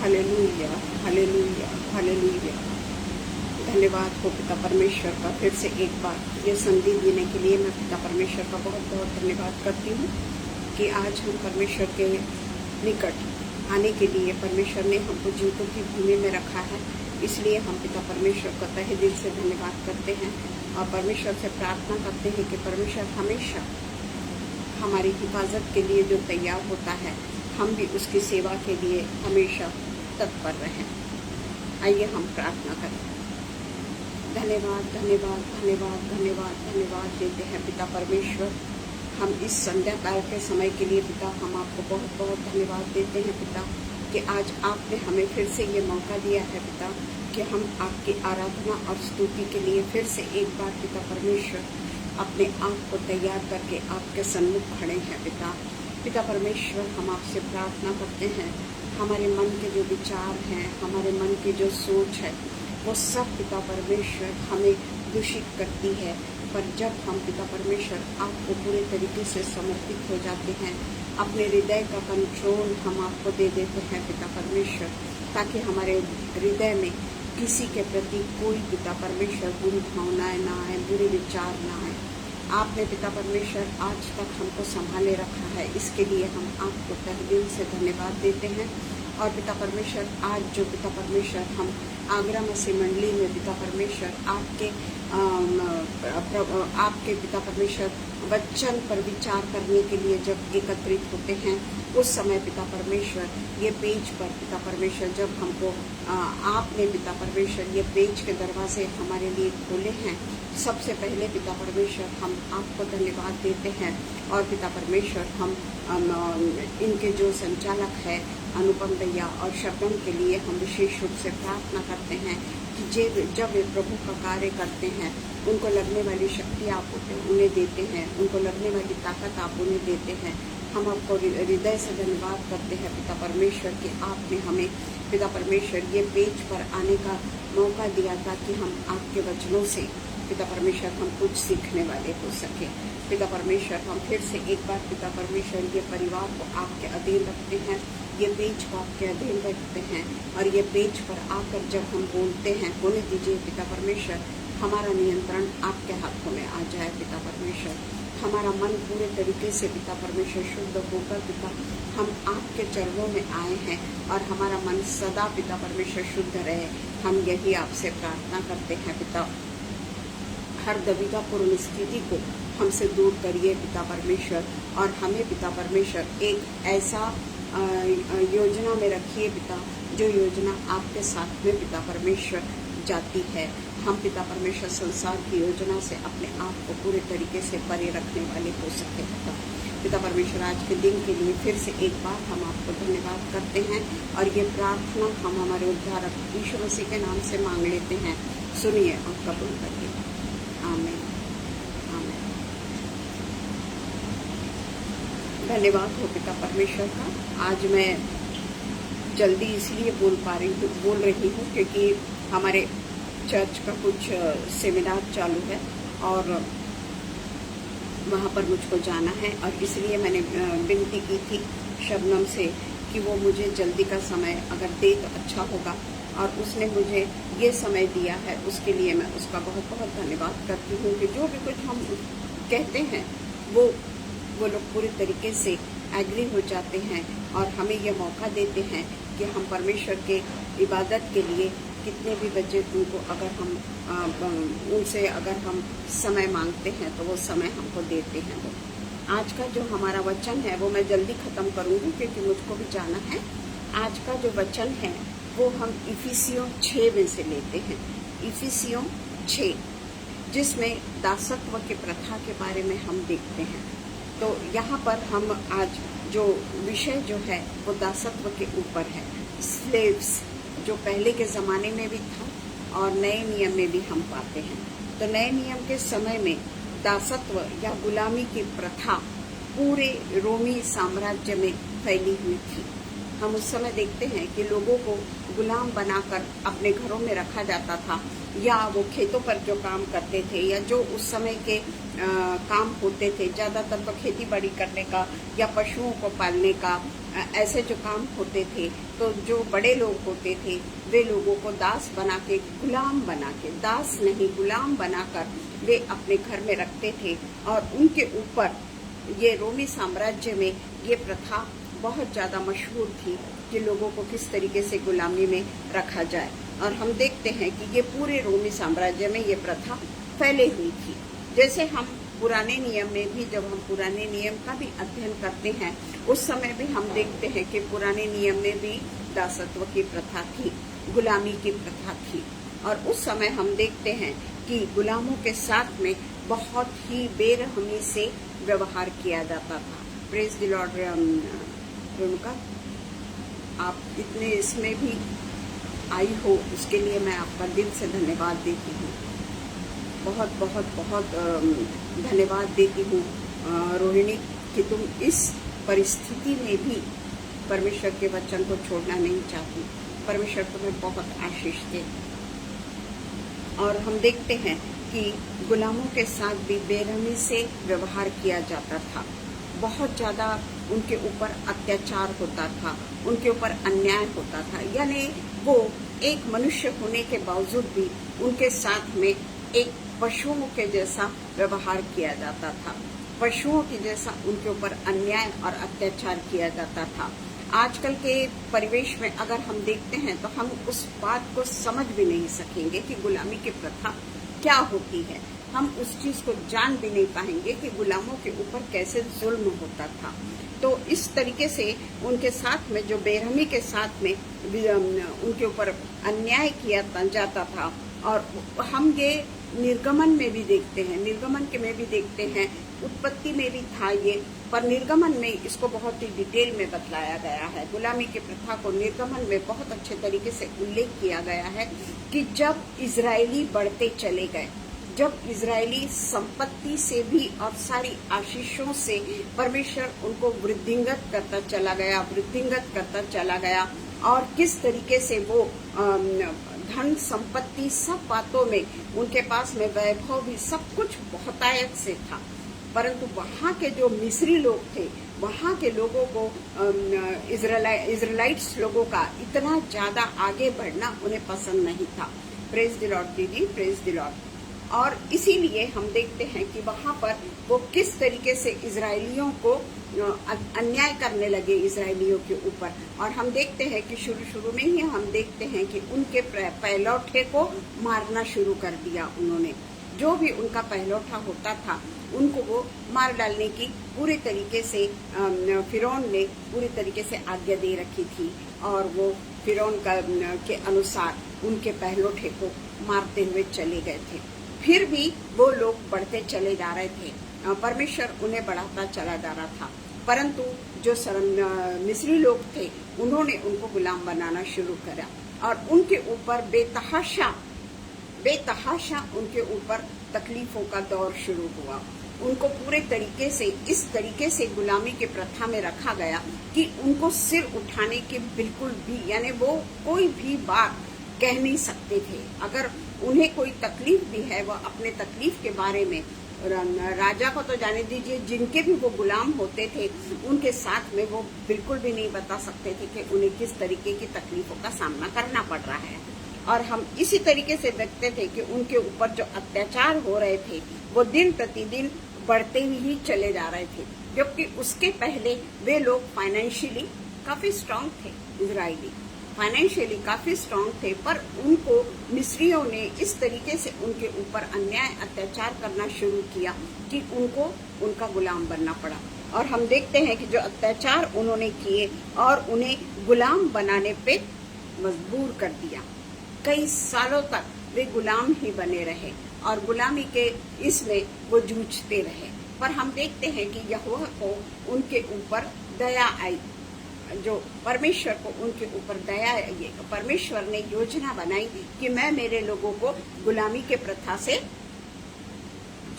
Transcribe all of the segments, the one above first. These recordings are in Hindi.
Hallelujah, hallelujah, hallelujah. धन्यवाद हो पिता परमेश्वर का फिर से एक बार ये संधि देने के लिए मैं पिता परमेश्वर का बहुत बहुत धन्यवाद करती हूँ कि आज हम परमेश्वर के निकट आने के लिए परमेश्वर ने हमको जीवों की भूमि में रखा है। इसलिए हम पिता परमेश्वर का तहे दिल से धन्यवाद करते हैं और परमेश्वर से प्रार्थना करते हैं कि परमेश्वर हमेशा हमारी हिफाजत के लिए जो तैयार होता है, हम भी उसकी सेवा के लिए हमेशा तत्पर रहें। आइए हम प्रार्थना करें। धन्यवाद, धन्यवाद, धन्यवाद, धन्यवाद, धन्यवाद देते हैं पिता परमेश्वर। हम इस संध्या काल के समय के लिए पिता हम आपको बहुत बहुत धन्यवाद देते हैं पिता कि आज आपने हमें फिर से ये मौका दिया है पिता कि हम आपकी आराधना और स्तुति के लिए फिर से एक बार पिता परमेश्वर अपने आप को तैयार करके आपके सन्मुख खड़े हैं पिता। पिता परमेश्वर हम आपसे प्रार्थना करते हैं, हमारे मन के जो विचार हैं, हमारे मन की जो सोच है, वो सब पिता परमेश्वर हमें दूषित करती है। पर जब हम पिता परमेश्वर आपको पूरे तरीके से समर्पित हो जाते हैं, अपने हृदय का कंट्रोल हम आपको दे देते हैं पिता परमेश्वर, ताकि हमारे हृदय में किसी के प्रति कोई पिता परमेश्वर बुरी भावनाएं ना आए, बुरे विचार ना आए। आपने पिता परमेश्वर आज तक हमको संभाले रखा है, इसके लिए हम आपको तहे दिल से धन्यवाद देते हैं। और पिता परमेश्वर आज जो पिता परमेश्वर हम आगरा मसीह मंडली में पिता परमेश्वर आपके पिता परमेश्वर वचन पर विचार करने के लिए जब एकत्रित होते हैं, उस समय पिता परमेश्वर ये पेज पर पिता परमेश्वर जब हमको आपने पिता परमेश्वर ये पेज के दरवाजे हमारे लिए खोले हैं, सबसे पहले पिता परमेश्वर हम आपको धन्यवाद देते हैं। और पिता परमेश्वर हम इनके जो संचालक है अनुपम भैया और शबनम के लिए हम विशेष रूप से प्रार्थना करते हैं कि जब वे प्रभु का कार्य करते हैं, उनको लगने वाली शक्ति आप उन्हें देते हैं, उनको लगने वाली ताकत आप उन्हें देते हैं। हम आपको हृदय से धन्यवाद करते हैं पिता परमेश्वर कि आपने हमें पिता परमेश्वर ये पेज पर आने का मौका दिया ताकि हम आपके वचनों से पिता परमेश्वर हम कुछ सीखने वाले हो सके। पिता परमेश्वर हम फिर से एक बार पिता परमेश्वर ये परिवार को आपके अधीन रखते हैं, ये पेज को आपके अधीन रखते हैं और ये पेज पर आकर जब हम बोलते हैं, होने दीजिए पिता परमेश्वर हमारा नियंत्रण आपके हाथों में आ जाए पिता परमेश्वर। हमारा मन पूरे तरीके से पिता परमेश्वर शुद्ध होकर पिता हम आपके चरणों में आए हैं और हमारा मन सदा पिता परमेश्वर शुद्ध रहे। हम यही आपसे प्रार्थना करते हैं पिता। हर दुविधापूर्ण स्थिति को हमसे दूर करिए पिता परमेश्वर और हमें पिता परमेश्वर एक ऐसा योजना में रखिए पिता, जो योजना आपके साथ में पिता परमेश्वर जाती है। हम पिता परमेश्वर संसार की योजना से अपने आप को पूरे तरीके से परे रखने वाले हो सके पिता परमेश्वर। आज के दिन के लिए फिर से एक बार हम आपको धन्यवाद करते हैं और ये प्रार्थना हम हमारे उद्धारक यीशु मसीह के नाम से मांग लेते हैं। सुनिए और कबूल करिए। आमीन, आमीन। धन्यवाद हो पिता परमेश्वर का। आज मैं जल्दी इसलिए बोल रही हूँ क्योंकि हमारे चर्च का कुछ सेमिनार चालू है और वहाँ पर मुझको जाना है और इसलिए मैंने विनती की थी शबनम से कि वो मुझे जल्दी का समय अगर दे तो अच्छा होगा और उसने मुझे ये समय दिया है, उसके लिए मैं उसका बहुत बहुत धन्यवाद करती हूँ कि जो भी कुछ हम कहते हैं वो लोग पूरे तरीके से एग्री हो जाते हैं और हमें ये मौका देते हैं कि हम परमेश्वर के इबादत के लिए कितने भी बजे उनको अगर हम उनसे अगर हम समय मांगते हैं तो वो समय हमको देते हैं। वो आज का जो हमारा वचन है वो मैं जल्दी ख़त्म करूँगी क्योंकि मुझको भी जाना है। आज का जो वचन है वो हम इफिसियों 6 में से लेते हैं। इफिसियों 6 जिसमें दासत्व के प्रथा के बारे में हम देखते हैं। तो यहाँ पर हम आज जो विषय जो है वो दासत्व के ऊपर है। स्लेव्स जो पहले के ज़माने में भी था और नए नियम में भी हम पाते हैं। तो नए नियम के समय में दासत्व या गुलामी की प्रथा पूरे रोमी साम्राज्य में फैली हुई थी। हम उस समय देखते हैं कि लोगों को गुलाम बनाकर अपने घरों में रखा जाता था या वो खेतों पर जो काम करते थे या जो उस समय के काम होते थे, ज़्यादातर तो खेती बाड़ी करने का या पशुओं को पालने का, ऐसे जो काम होते थे, तो जो बड़े लोग होते थे वे लोगों को दास बना के, गुलाम बना के, दास नहीं गुलाम बनाकर वे अपने घर में रखते थे। और उनके ऊपर ये रोमी साम्राज्य में ये प्रथा बहुत ज़्यादा मशहूर थी कि लोगों को किस तरीके से गुलामी में रखा जाए। और हम देखते हैं कि ये पूरे रोमी साम्राज्य में ये प्रथा फैले हुई थी। जैसे हम पुराने नियम में भी, जब हम पुराने नियम का भी अध्ययन करते हैं, उस समय भी हम देखते हैं कि पुराने नियम में भी दासत्व की प्रथा थी, गुलामी की प्रथा थी। और उस समय हम देखते हैं कि गुलामों के साथ में बहुत ही बेरहमी से व्यवहार किया जाता था। प्रेज द लॉर्ड रेणुका, आप इतने इसमें भी आई हो, उसके लिए मैं आपका दिल से धन्यवाद देती हूँ। बहुत बहुत बहुत धन्यवाद देती हूँ रोहिणी कि तुम इस परिस्थिति में भी परमेश्वर के वचन को छोड़ना नहीं चाहती। परमेश्वर तुम्हें बहुत आशीष दे। और हम देखते हैं कि गुलामों के साथ भी बेरहमी से व्यवहार किया जाता था। बहुत ज़्यादा उनके ऊपर अत्याचार होता था, उनके ऊपर अन्याय होता था। यानी वो एक मनुष्य होने के बावजूद भी उनके साथ में एक पशुओं के जैसा व्यवहार किया जाता था, पशुओं के जैसा उनके ऊपर अन्याय और अत्याचार किया जाता था। आजकल के परिवेश में अगर हम देखते हैं तो हम उस बात को समझ भी नहीं सकेंगे कि गुलामी की प्रथा क्या होती है। हम उस चीज को जान भी नहीं पाएंगे कि गुलामों के ऊपर कैसे जुल्म होता था। तो इस तरीके से उनके साथ में जो बेरहमी के साथ में उनके ऊपर अन्याय किया जाता था। और हम ये निर्गमन में भी देखते हैं, निर्गमन के में भी देखते हैं, उत्पत्ति में भी था ये, पर निर्गमन में इसको बहुत ही डिटेल में बतलाया गया है। गुलामी की प्रथा को निर्गमन में बहुत अच्छे तरीके से उल्लेख किया गया है कि जब इजरायली बढ़ते चले गए, जब इजरायली संपत्ति से भी और सारी आशीषों से परमेश्वर उनको वृद्धिंगत करता चला गया, वृद्धिंगत करता चला गया। और किस तरीके से वो धन संपत्ति सब बातों में उनके पास में वैभव भी सब कुछ बहुतायत से था। परंतु वहाँ के जो मिस्री लोग थे, वहाँ के लोगों को इजराइलाइट्स लोगों का इतना ज्यादा आगे बढ़ना उन्हें पसंद नहीं था। प्रेज द लॉर्ड दीदी, प्रेज द लॉर्ड। और इसीलिए हम देखते हैं कि वहाँ पर वो किस तरीके से इजरायलियों को अन्याय करने लगे, इजरायलियों के ऊपर। और हम देखते हैं कि शुरू में ही हम देखते हैं कि उनके पहलौठे को मारना शुरू कर दिया उन्होंने। जो भी उनका पहलौठा होता था उनको वो मार डालने की पूरी तरीके से फिरौन ने पूरी तरीके से आज्ञा दे रखी थी। और वो फिरौन के अनुसार उनके पहलौठे को मारते हुए चले गए थे। फिर भी वो लोग बढ़ते चले जा रहे थे, परमेश्वर उन्हें बढ़ाता चला जा रहा था। परंतु जो मिस्री लोग थे उन्होंने उनको गुलाम बनाना शुरू करा और उनके ऊपर बेतहाशा उनके ऊपर तकलीफों का दौर शुरू हुआ। उनको पूरे तरीके से इस तरीके से गुलामी की प्रथा में रखा गया कि उनको सिर उठाने के बिल्कुल भी, यानी वो कोई भी बात कह नहीं सकते थे। अगर उन्हें कोई तकलीफ भी है, वो अपने तकलीफ के बारे में राजा को तो जाने दीजिए, जिनके भी वो गुलाम होते थे उनके साथ में वो बिल्कुल भी नहीं बता सकते थे कि उन्हें किस तरीके की तकलीफों का सामना करना पड़ रहा है। और हम इसी तरीके से देखते थे कि उनके ऊपर जो अत्याचार हो रहे थे वो दिन प्रतिदिन बढ़ते ही चले जा रहे थे। जबकि उसके पहले वे लोग फाइनेंशियली काफी स्ट्रांग थे, इजरायली फाइनेंशियली काफी स्ट्रांग थे, पर उनको मिस्रियों ने इस तरीके से उनके ऊपर अन्याय अत्याचार करना शुरू किया कि उनको उनका गुलाम बनना पड़ा। और हम देखते हैं कि जो अत्याचार उन्होंने किए और उन्हें गुलाम बनाने पे मजबूर कर दिया। कई सालों तक वे गुलाम ही बने रहे और गुलामी के इसमें वो जूझते रहे। पर हम देखते हैं कि यहोवा को उनके ऊपर दया आई, जो परमेश्वर को उनके ऊपर दया, परमेश्वर ने योजना बनाई कि मैं मेरे लोगों को गुलामी के प्रथा से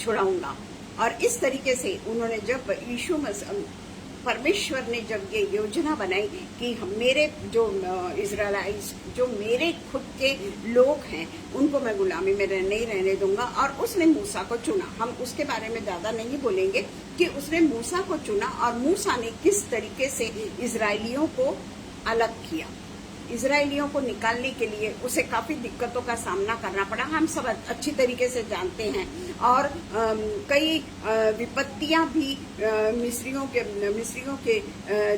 छुड़ाऊंगा। और इस तरीके से उन्होंने जब परमेश्वर ने जब ये योजना बनाई कि मेरे जो इजराइलाइट्स, जो मेरे खुद के लोग हैं, उनको मैं गुलामी में नहीं रहने दूंगा, और उसने मूसा को चुना। हम उसके बारे में ज्यादा नहीं बोलेंगे कि उसने मूसा को चुना और मूसा ने किस तरीके से इजरायलियों को अलग किया। इजरायलियों को निकालने के लिए उसे काफी दिक्कतों का सामना करना पड़ा, हम सब अच्छी तरीके से जानते हैं। और कई विपत्तियां भी मिस्रियों के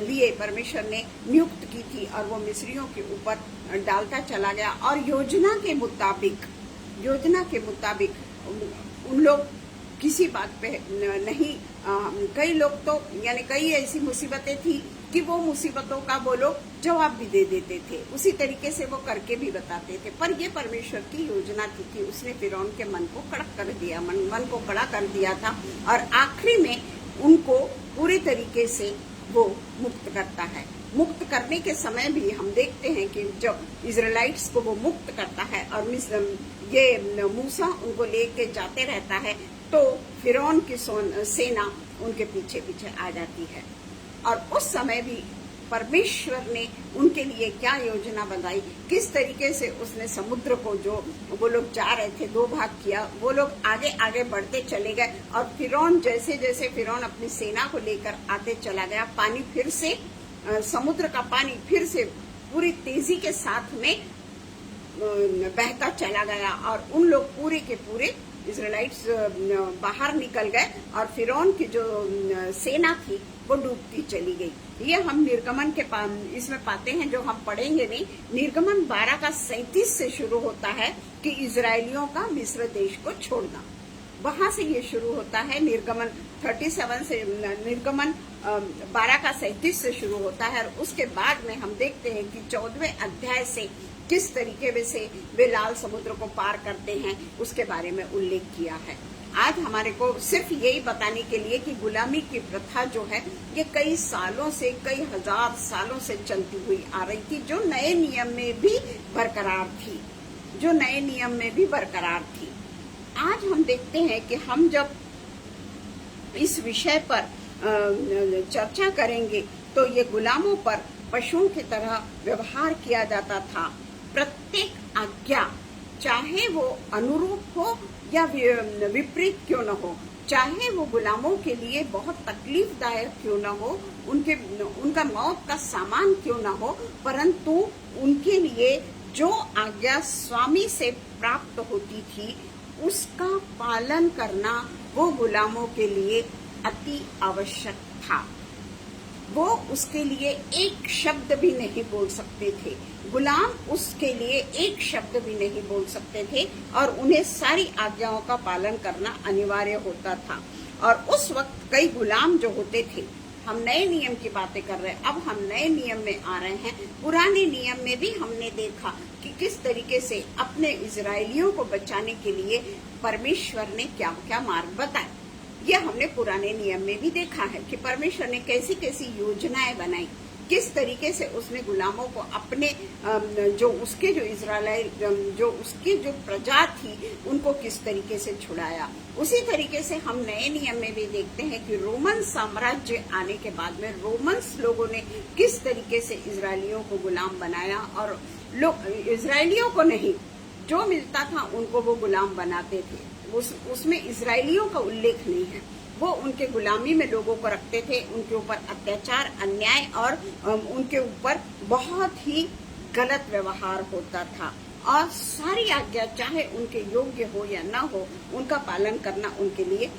लिए परमेश्वर ने नियुक्त की थी, और वो मिस्रियों के ऊपर डालता चला गया। और योजना के मुताबिक उन लोग किसी बात पे नहीं, कई लोग तो यानी कई ऐसी मुसीबतें थी कि वो मुसीबतों का वो लोग जवाब भी दे देते थे, उसी तरीके से वो करके भी बताते थे। पर ये परमेश्वर की योजना थी कि उसने फिरौन के मन को कड़क कर दिया, मन को कड़ा कर दिया था, और आखिरी में उनको पूरी तरीके से वो मुक्त करता है। मुक्त करने के समय भी हम देखते हैं कि जब इजराइलाइट्स को वो मुक्त करता है और ये मूसा उनको लेके जाते रहता है, तो फिरौन की सेना उनके पीछे पीछे आ जाती है। और उस समय भी परमेश्वर ने उनके लिए क्या योजना बनाई, किस तरीके से उसने समुद्र को, जो वो लोग जा रहे थे, दो भाग किया। वो लोग आगे आगे बढ़ते चले गए, और फिरौन जैसे जैसे फिरौन अपनी सेना को लेकर आते चला गया, पानी फिर से, समुद्र का पानी फिर से पूरी तेजी के साथ में बहता चला गया, और उन लोग पूरे के पूरे इजराइलाइट्स बाहर निकल गए, और फिरौन की जो सेना थी वो डूबती चली गई। ये हम निर्गमन के इसमें पाते हैं, जो हम पढ़ेंगे नहीं। निर्गमन 12:37 से शुरू होता है कि इजरायलियों का मिस्र देश को छोड़ना, वहां से ये शुरू होता है। निर्गमन 37 से, निर्गमन 12:37 से शुरू होता है, और उसके बाद में हम देखते हैं कि 14वें अध्याय से किस तरीके से वे लाल समुद्र को पार करते हैं, उसके बारे में उल्लेख किया है। आज हमारे को सिर्फ यही बताने के लिए कि गुलामी की प्रथा जो है ये कई सालों से, कई हजार सालों से चलती हुई आ रही थी, जो नए नियम में भी बरकरार थी, आज हम देखते हैं कि हम जब इस विषय पर चर्चा करेंगे तो ये गुलामों पर पशुओं की तरह व्यवहार किया जाता था। प्रत्येक आज्ञा, चाहे वो अनुरूप हो या विपरीत क्यों न हो, चाहे वो गुलामों के लिए बहुत तकलीफदायक क्यों न हो, उनका मौत का सामान क्यों न हो, परंतु उनके लिए जो आज्ञा स्वामी से प्राप्त होती थी उसका पालन करना वो गुलामों के लिए अति आवश्यक था। वो उसके लिए एक शब्द भी नहीं बोल सकते थे, गुलाम उसके लिए एक शब्द भी नहीं बोल सकते थे, और उन्हें सारी आज्ञाओं का पालन करना अनिवार्य होता था। और उस वक्त कई गुलाम जो होते थे, हम नए नियम की बातें कर रहे हैं, अब हम नए नियम में आ रहे हैं। पुराने नियम में भी हमने देखा कि किस तरीके से अपने इजरायलियों को बचाने के लिए परमेश्वर ने क्या क्या मार्ग बताए। यह हमने पुराने नियम में भी देखा है कि परमेश्वर ने कैसी कैसी योजनाएं बनाई, किस तरीके से उसने गुलामों को अपने जो उसकी जो प्रजा थी उनको किस तरीके से छुड़ाया। उसी तरीके से हम नए नियम में भी देखते हैं कि रोमन साम्राज्य आने के बाद में रोमन्स लोगों ने किस तरीके से इजरायलियों को गुलाम बनाया, और लोग इजरायलियों को नहीं, जो मिलता था उनको वो गुलाम बनाते थे। उसमें इजरायलियों का उल्लेख नहीं है। वो उनके गुलामी में लोगों को रखते थे, उनके ऊपर अत्याचार, अन्याय और उनके ऊपर बहुत ही गलत व्यवहार होता था, और सारी आज्ञा चाहे उनके योग्य हो या ना हो, उनका पालन करना उनके लिए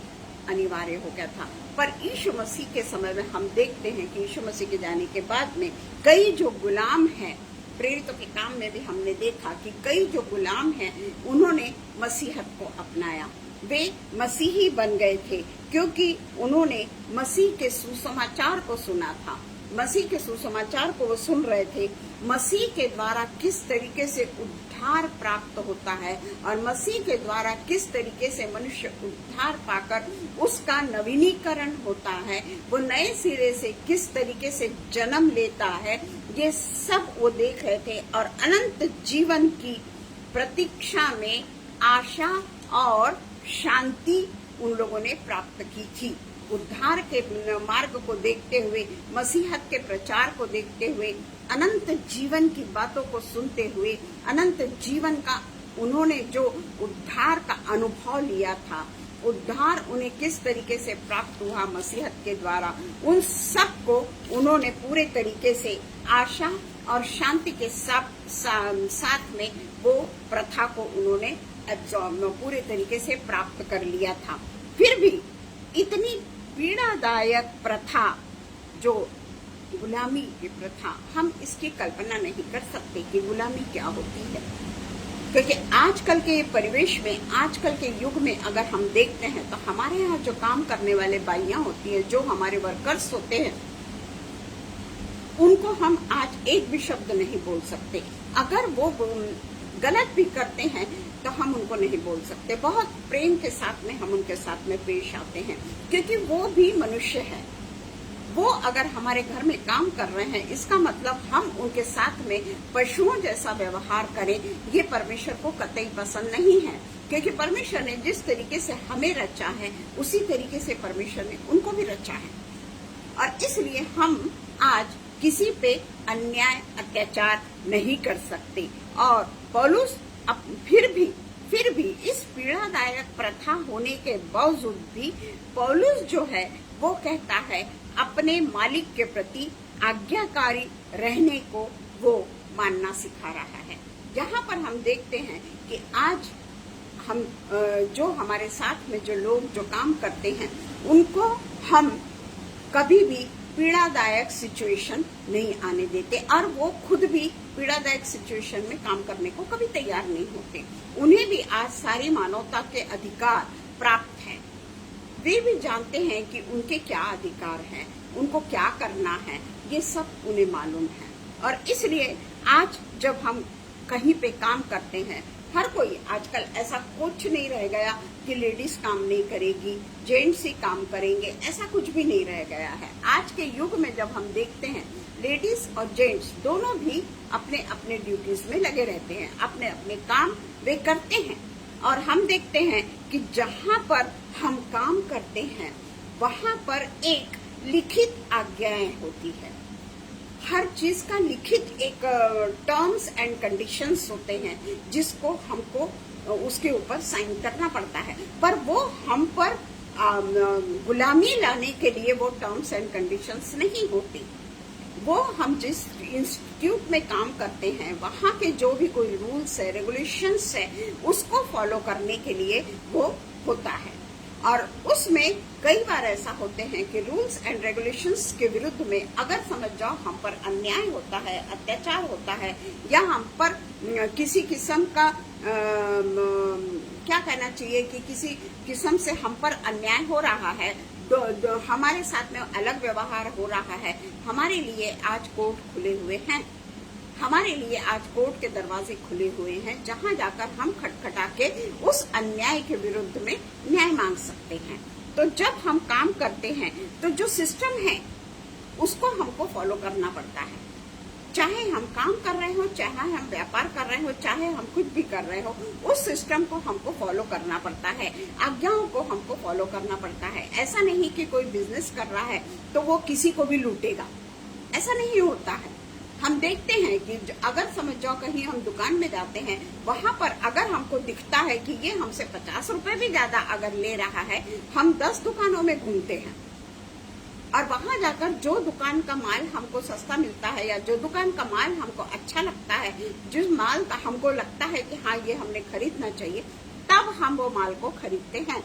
अनिवार्य हो गया था। पर यीशु मसीह के समय में हम देखते हैं कि यीशु मसीह के जाने के बाद में कई जो गुलाम हैं, प्रेरितों के काम में भी हमने देखा कि कई जो गुलाम हैं उन्होंने मसीहत को अपनाया, वे मसीही बन गए थे, क्योंकि उन्होंने मसीह के सुसमाचार को सुना था। मसीह के सुसमाचार को वो सुन रहे थे, मसीह के द्वारा किस तरीके से उद्धार प्राप्त होता है, और मसीह के द्वारा किस तरीके से मनुष्य उद्धार पाकर उसका नवीनीकरण होता है, वो नए सिरे से किस तरीके से जन्म लेता है, ये सब वो देख रहे थे। और अनंत जीवन की प्रतीक्षा में आशा और शांति उन लोगों ने प्राप्त की थी। उद्धार के मार्ग को देखते हुए, मसीहत के प्रचार को देखते हुए, अनंत जीवन की बातों को सुनते हुए, अनंत जीवन का उन्होंने जो उद्धार का अनुभव लिया था, उद्धार उन्हें किस तरीके से प्राप्त हुआ मसीहत के द्वारा, उन सब को उन्होंने पूरे तरीके से आशा और शांति के साथ में वो प्रथा को उन्होंने पूरे तरीके से प्राप्त कर लिया था। फिर भी इतनी पीड़ादायक प्रथा, जो गुलामी की प्रथा, हम इसकी कल्पना नहीं कर सकते कि गुलामी क्या होती है। क्योंकि आजकल के परिवेश में, आजकल के युग में अगर हम देखते हैं तो हमारे यहाँ जो काम करने वाले बाइयां होती हैं, जो हमारे वर्कर्स होते हैं, उनको हम आज एक भी शब्द नहीं बोल सकते। अगर वो गलत भी करते हैं तो हम उनको नहीं बोल सकते। बहुत प्रेम के साथ में हम उनके साथ में पेश आते हैं, क्योंकि वो भी मनुष्य है। वो अगर हमारे घर में काम कर रहे हैं, इसका मतलब हम उनके साथ में पशुओं जैसा व्यवहार करें, ये परमेश्वर को कतई पसंद नहीं है। क्योंकि परमेश्वर ने जिस तरीके से हमें रचा है, उसी तरीके से परमेश्वर ने उनको भी रचा है। और इसलिए हम आज किसी पे अन्याय अत्याचार नहीं कर सकते। और पौलुस फिर भी इस पीड़ादायक प्रथा होने के बावजूद भी पौलुस जो है वो कहता है अपने मालिक के प्रति आज्ञाकारी रहने को वो मानना सिखा रहा है। यहाँ पर हम देखते हैं कि आज हम जो हमारे साथ में जो लोग जो काम करते हैं, उनको हम कभी भी पीड़ादायक सिचुएशन नहीं आने देते, और वो खुद भी पीड़ादायक सिचुएशन में काम करने को कभी तैयार नहीं होते। उन्हें भी आज सारी मानवता के अधिकार प्राप्त हैं। वे भी जानते हैं कि उनके क्या अधिकार हैं, उनको क्या करना है, ये सब उन्हें मालूम है। और इसलिए आज जब हम कहीं पे काम करते हैं, हर कोई आजकल ऐसा कुछ नहीं रह गया कि लेडीज काम नहीं करेगी, जेंट्स ही काम करेंगे, ऐसा कुछ भी नहीं रह गया है। आज के युग में जब हम देखते हैं, लेडीज और जेंट्स दोनों भी अपने अपने ड्यूटीज में लगे रहते हैं, अपने अपने काम वे करते हैं। और हम देखते हैं कि जहाँ पर हम काम करते हैं, वहाँ पर एक लिखित आज्ञाएं होती है। हर चीज का लिखित एक टर्म्स एंड कंडीशंस होते हैं, जिसको हमको उसके ऊपर साइन करना पड़ता है। पर वो हम पर गुलामी लाने के लिए वो टर्म्स एंड कंडीशंस नहीं होती। वो हम जिस इंस्टीट्यूट में काम करते हैं, वहाँ के जो भी कोई रूल्स है, रेगुलेशंस है, उसको फॉलो करने के लिए वो होता है। और उसमें कई बार ऐसा होते हैं कि रूल्स एंड रेगुलेशंस के विरुद्ध में अगर समझ जाओ हम पर अन्याय होता है, अत्याचार होता है, या हम पर किसी किस्म का क्या कहना चाहिए कि किसी किस्म से हम पर अन्याय हो रहा है, हमारे साथ में अलग व्यवहार हो रहा है, हमारे लिए आज कोर्ट खुले हुए हैं। हमारे लिए आज कोर्ट के दरवाजे खुले हुए हैं, जहां जाकर हम खटखटा के उस अन्याय के विरुद्ध में न्याय मांग सकते हैं। तो जब हम काम करते हैं तो जो सिस्टम है उसको हमको फॉलो करना पड़ता है। चाहे हम काम कर रहे हो, चाहे हम व्यापार कर रहे हो, चाहे हम कुछ भी कर रहे हो, उस सिस्टम को हमको फॉलो करना पड़ता है, आज्ञाओं को हमको फॉलो करना पड़ता है। ऐसा नहीं कि कोई बिजनेस कर रहा है तो वो किसी को भी लूटेगा, ऐसा नहीं होता है। हम देखते हैं कि अगर समझ जाओ कहीं हम दुकान में जाते हैं, वहां पर अगर हमको दिखता है कि ये हमसे 50 रुपए भी ज्यादा अगर ले रहा है, हम 10 दुकानों में घूमते हैं, और वहां जाकर जो दुकान का माल हमको सस्ता मिलता है, या जो दुकान का माल हमको अच्छा लगता है, जिस माल का हमको लगता है कि हाँ ये हमने खरीदना चाहिए, तब हम वो माल को खरीदते हैं।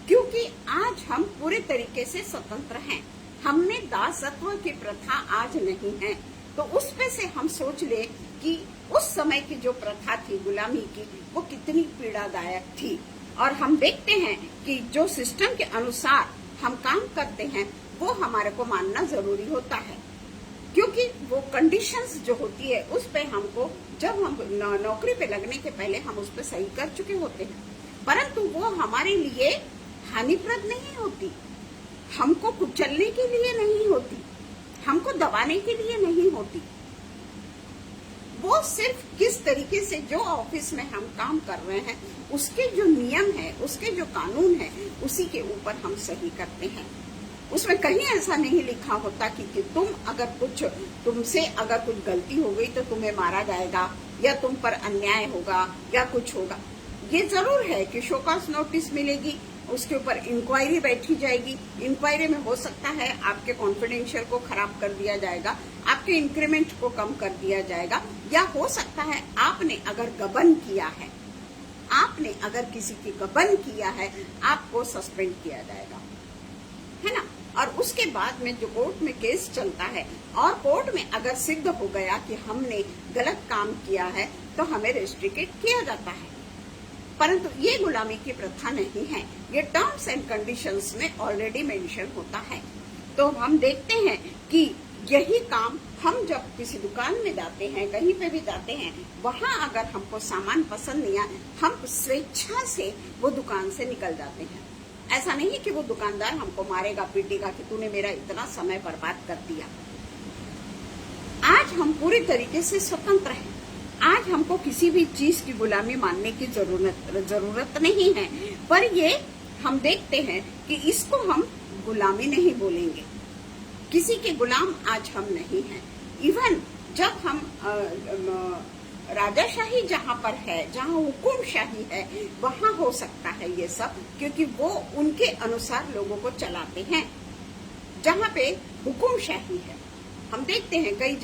क्योंकि आज हम पूरे तरीके से स्वतंत्र हैं, हमने दासत्व की प्रथा आज नहीं है। तो उस पे से हम सोच ले कि उस समय की जो प्रथा थी गुलामी की, वो कितनी पीड़ादायक थी। और हम देखते हैं कि जो सिस्टम के अनुसार हम काम करते हैं, वो हमारे को मानना जरूरी होता है, क्योंकि वो कंडीशंस जो होती है उस पे हमको, जब हम नौकरी पे लगने के पहले हम उस पे सही कर चुके होते हैं, परंतु वो हमारे लिए हानिप्रद नहीं होती, हमको कुचलने के लिए नहीं होती, हमको दबाने के लिए नहीं होती। वो सिर्फ किस तरीके से जो ऑफिस में हम काम कर रहे हैं उसके जो नियम है, उसके जो कानून है, उसी के ऊपर हम सही करते हैं। उसमें कहीं ऐसा नहीं लिखा होता कि तुमसे अगर कुछ गलती हो गई तो तुम्हें मारा जाएगा या तुम पर अन्याय होगा या कुछ होगा। ये जरूर है कि शो कॉज नोटिस मिलेगी, उसके ऊपर इंक्वायरी बैठी जाएगी। इंक्वायरी में हो सकता है आपके कॉन्फिडेंशियल को खराब कर दिया जाएगा, आपके इंक्रीमेंट को कम कर दिया जाएगा, या हो सकता है आपने अगर गबन किया है, आपने अगर किसी की गबन किया है, आपको सस्पेंड किया जाएगा, है ना। और उसके बाद में जो कोर्ट में केस चलता है और कोर्ट में अगर सिद्ध हो गया कि हमने गलत काम किया है तो हमें रेस्ट्रिकेट किया जाता है। परंतु ये गुलामी की प्रथा नहीं है, ये टर्म्स एंड कंडीशंस में ऑलरेडी मेंशन होता है। तो हम देखते हैं कि यही काम हम जब किसी दुकान में जाते हैं, कहीं पे भी जाते हैं, वहां अगर हमको सामान पसंद नहीं आया, हम स्वेच्छा से वो दुकान से निकल जाते हैं। ऐसा नहीं कि वो दुकानदार हमको मारेगा पीटेगा कि तूने मेरा इतना समय बर्बाद कर दिया। आज हम पूरी तरीके से स्वतंत्र हैं। आज हमको किसी भी चीज की गुलामी मानने की जरूरत नहीं है। पर ये हम देखते हैं कि इसको हम गुलामी नहीं बोलेंगे, किसी के गुलाम आज हम नहीं हैं। इवन जब हम राजाशाही जहाँ पर है, जहाँ हुकुमशाही है, वहाँ हो सकता है ये सब, क्योंकि वो उनके अनुसार लोगों को चलाते हैं। जहाँ पे हुकुमशाही है, हम देखते हैं कई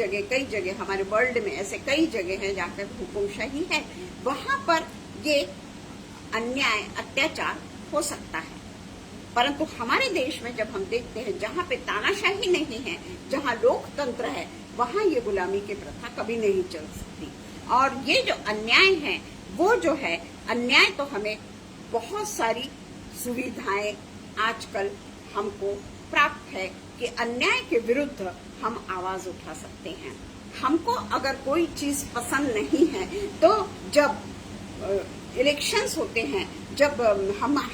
जगह हमारे वर्ल्ड में ऐसे कई जगह हैं जहाँ पे हुकुमशाही है, वहाँ पर ये अन्याय अत्याचार हो सकता है। परंतु हमारे देश में जब हम देखते हैं जहाँ पे तानाशाही नहीं है, जहाँ लोकतंत्र है, वहाँ ये गुलामी की प्रथा कभी नहीं चल सकती। और ये जो अन्याय है, वो जो है अन्याय, तो हमें बहुत सारी सुविधाएं आजकल हमको प्राप्त है कि अन्याय के विरुद्ध हम आवाज उठा सकते हैं। हमको अगर कोई चीज पसंद नहीं है तो जब इलेक्शंस होते हैं, जब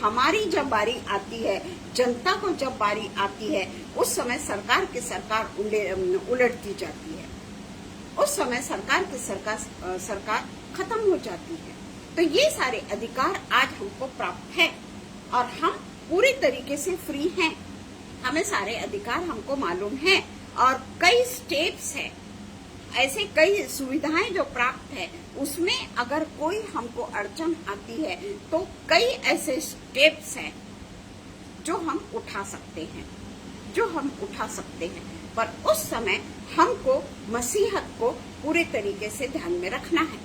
हमारी जब बारी आती है, जनता को जब बारी आती है, उस समय सरकार की सरकार उलटती जाती है, उस समय सरकार की सरकार खत्म हो जाती है। तो ये सारे अधिकार आज हमको प्राप्त है और हम पूरी तरीके से फ्री हैं। हमें सारे अधिकार हमको मालूम है और कई स्टेप्स है, ऐसे कई सुविधाएं जो प्राप्त है, उसमें अगर कोई हमको अड़चन आती है तो कई ऐसे स्टेप्स हैं जो हम उठा सकते हैं, पर उस समय हमको मसीहत को पूरे तरीके से ध्यान में रखना है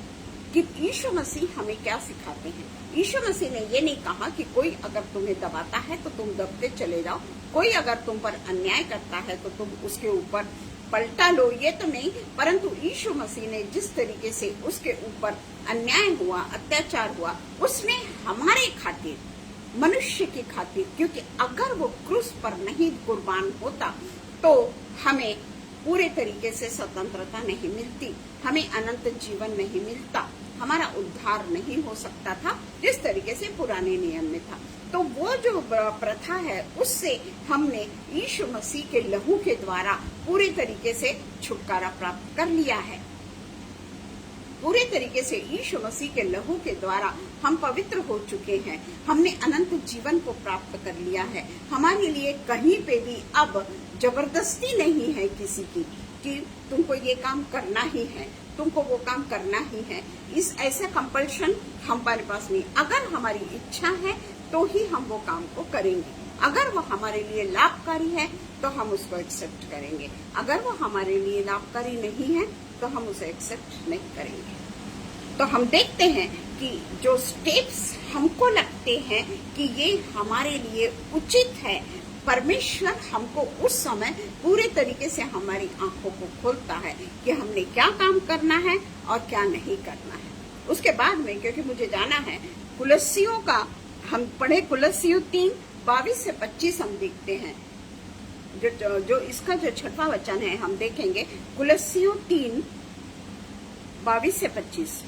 कि यीशु मसीह हमें क्या सिखाते हैं। यीशु मसीह ने ये नहीं कहा कि कोई अगर तुम्हें दबाता है तो तुम दबते चले जाओ, कोई अगर तुम पर अन्याय करता है तो तुम उसके ऊपर पलटा लो, ये तो नहीं। परंतु यीशु मसीह ने जिस तरीके से उसके ऊपर अन्याय हुआ, अत्याचार हुआ, उसने हमारे खातिर, मनुष्य की खातिर, क्योंकि अगर वो क्रूस पर नहीं कुर्बान होता तो हमें पूरे तरीके से स्वतंत्रता नहीं मिलती, हमें अनंत जीवन नहीं मिलता, हमारा उद्धार नहीं हो सकता था जिस तरीके से पुराने नियम में था। तो वो जो प्रथा है, उससे हमने यीशु मसीह के लहू के द्वारा पूरे तरीके से छुटकारा प्राप्त कर लिया है। पूरे तरीके से यीशु मसीह के लहू के द्वारा हम पवित्र हो चुके हैं, हमने अनंत जीवन को प्राप्त कर लिया है। हमारे लिए कहीं पे भी अब जबरदस्ती नहीं है किसी की कि तुमको ये काम करना ही है, तुमको वो काम करना ही है। इस ऐसा कंपल्शन हमारे पास नहीं। अगर हमारी इच्छा है तो ही हम वो काम को करेंगे। अगर वो हमारे लिए लाभकारी है तो हम उसको एक्सेप्ट करेंगे, अगर वो हमारे लिए लाभकारी नहीं है तो हम उसे एक्सेप्ट नहीं करेंगे। तो हम देखते हैं कि जो स्टेप्स हमको लगते हैं कि ये हमारे लिए उचित है, परमेश्वर हमको उस समय पूरे तरीके से हमारी आंखों को खोलता है कि हमने क्या काम करना है और क्या नहीं करना है। उसके बाद में, क्योंकि मुझे जाना है, कुलस्सियों का हम पढ़े, कुलस्सियों 3:22 से 25 हम देखते हैं। जो इसका जो 6वां वचन है हम देखेंगे, कुलस्सियों 3:22 से 25,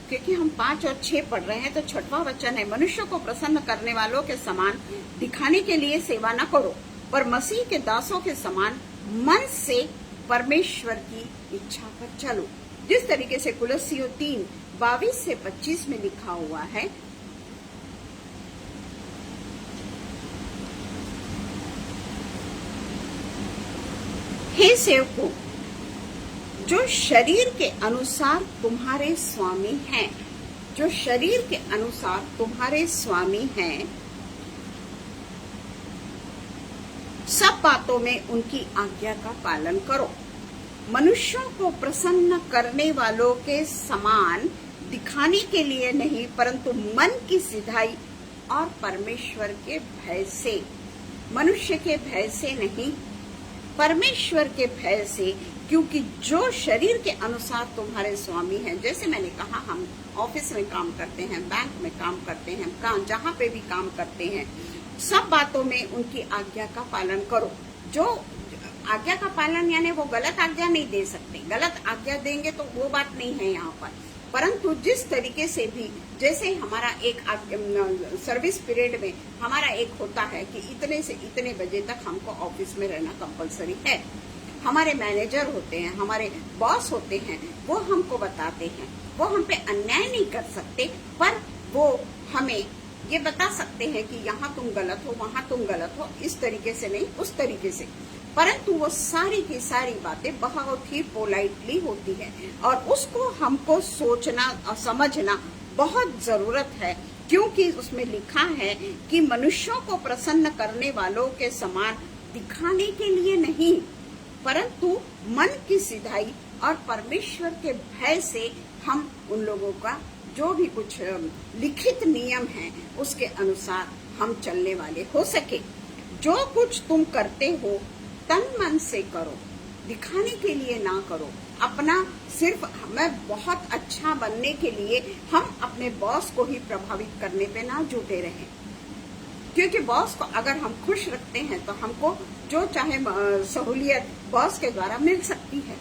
क्योंकि हम 5 और 6 पढ़ रहे हैं। तो 6वां वचन है, मनुष्य को प्रसन्न करने वालों के समान दिखाने के लिए सेवा न करो, पर मसीह के दासों के समान मन से परमेश्वर की इच्छा पर चलो। जिस तरीके से कुलस्सियों 3:22 से 25 में लिखा हुआ है, हे सेवकों, जो शरीर के अनुसार तुम्हारे स्वामी हैं, जो शरीर के अनुसार तुम्हारे स्वामी हैं, सब बातों में उनकी आज्ञा का पालन करो। मनुष्यों को प्रसन्न करने वालों के समान दिखाने के लिए नहीं, परंतु मन की सिधाई और परमेश्वर के भय से, मनुष्य के भय से नहीं, परमेश्वर के भय से। क्योंकि जो शरीर के अनुसार तुम्हारे स्वामी हैं, जैसे मैंने कहा, हम ऑफिस में काम करते हैं, बैंक में काम करते हैं, जहाँ पे भी काम करते हैं, सब बातों में उनकी आज्ञा का पालन करो। जो आज्ञा का पालन यानी वो गलत आज्ञा नहीं दे सकते, गलत आज्ञा देंगे तो वो बात नहीं है यहाँ पर, परंतु जिस तरीके से भी, जैसे हमारा एक सर्विस पीरियड में हमारा एक होता है कि इतने से इतने बजे तक हमको ऑफिस में रहना कंपलसरी है। हमारे मैनेजर होते हैं, हमारे बॉस होते हैं, वो हमको बताते हैं, वो हम पे अन्याय नहीं कर सकते, पर वो हमें ये बता सकते हैं कि यहाँ तुम गलत हो, वहाँ तुम गलत हो, इस तरीके से नहीं, उस तरीके से। परंतु वो सारी की सारी बातें बहुत ही पोलाइटली होती है और उसको हमको सोचना और समझना बहुत जरूरत है, क्योंकि उसमें लिखा है कि मनुष्यों को प्रसन्न करने वालों के समान दिखाने के लिए नहीं, परंतु मन की सिधाई और परमेश्वर के भय से हम उन लोगों का जो भी कुछ लिखित नियम है उसके अनुसार हम चलने वाले हो सके। जो कुछ तुम करते हो तन मन से करो, दिखाने के लिए ना करो। अपना सिर्फ मैं बहुत अच्छा बनने के लिए हम अपने बॉस को ही प्रभावित करने पे ना जुटे रहें, क्योंकि बॉस को अगर हम खुश रखते हैं तो हमको जो चाहे सहूलियत बॉस के द्वारा मिल सकती है।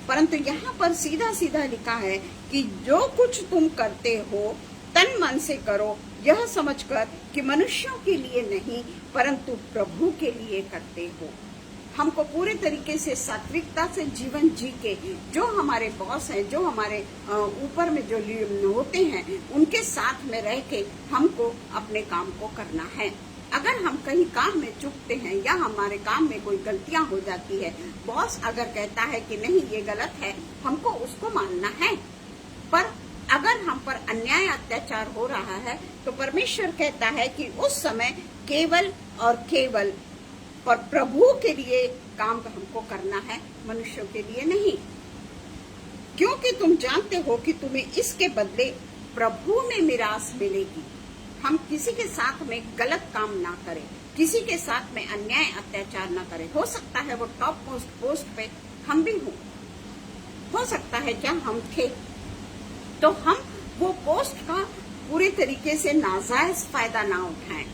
परंतु यहाँ पर सीधा सीधा लिखा है कि जो कुछ तुम करते हो तन मन से करो, यह समझकर कि मनुष्यों के लिए नहीं परंतु प्रभु के लिए करते हो। हमको पूरे तरीके से सात्विकता से जीवन जी के, जो हमारे बॉस हैं, जो हमारे ऊपर में जो होते हैं, उनके साथ में रह के हमको अपने काम को करना है। अगर हम कहीं काम में चूकते हैं या हमारे काम में कोई गलतियां हो जाती है, बॉस अगर कहता है कि नहीं ये गलत है, हमको उसको मानना है। पर अगर हम पर अन्याय अत्याचार हो रहा है तो परमेश्वर कहता है कि उस समय केवल और केवल पर प्रभु के लिए काम हमको करना है, मनुष्यों के लिए नहीं, क्योंकि तुम जानते हो कि तुम्हें इसके बदले प्रभु में मिरास मिलेगी। हम किसी के साथ में गलत काम ना करें, किसी के साथ में अन्याय अत्याचार ना करें। हो सकता है वो टॉप पोस्ट पे हम भी हो सकता है क्या हम थे, तो हम वो पोस्ट का पूरे तरीके से नाजायज फायदा ना उठाएं।